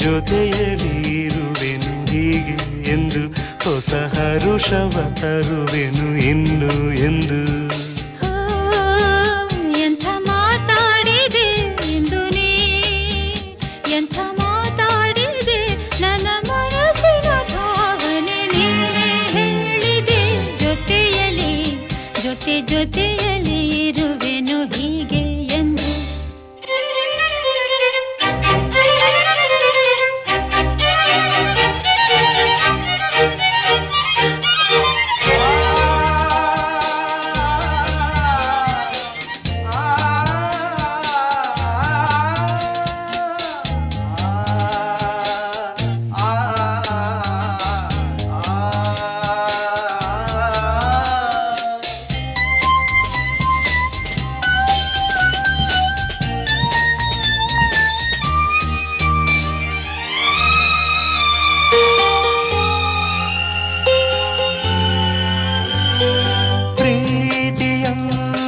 ಜೊತೆಯಲ್ಲಿರುವೆನು ಹೀಗೆ ಎಂದು ಹೊಸ ಹರುಷವ ತರುವೆನು ಇನ್ನು ಎಂದು ಎಂಥ ಮಾತಾಡಿದೆ ಎಂದು ನೀ ಎಂಥ ಮಾತಾಡಿದೆ ನನ್ನ ಮನಸ್ಸಿನ ಭಾವನೆ ನೀನೇ ಹೇಳಿದೆ ಜೊತೆಯಲ್ಲಿ ಜೊತೆಯಲ್ಲಿ ಇರುವೆನು ಹೀಗೆ ಎಂದು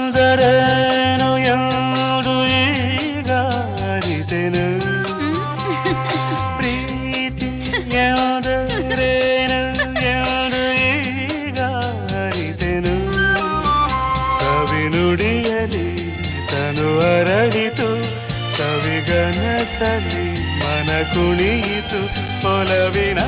ಪ್ರೀತಿಯಂದರೇನು ಎಂದು ಈಗ ಅರಿತೆನು ಪ್ರೀತಿಯಂದರೇನು ಎಂದು ಈಗ ಅರಿತೆನು ಸವಿನುಡಿಯಲಿ ತನು ಅರಳಿತು ಸವಿಗನಸಲಿ ಮನ ಕುಣಿಯಿತು ಒಲವಿನ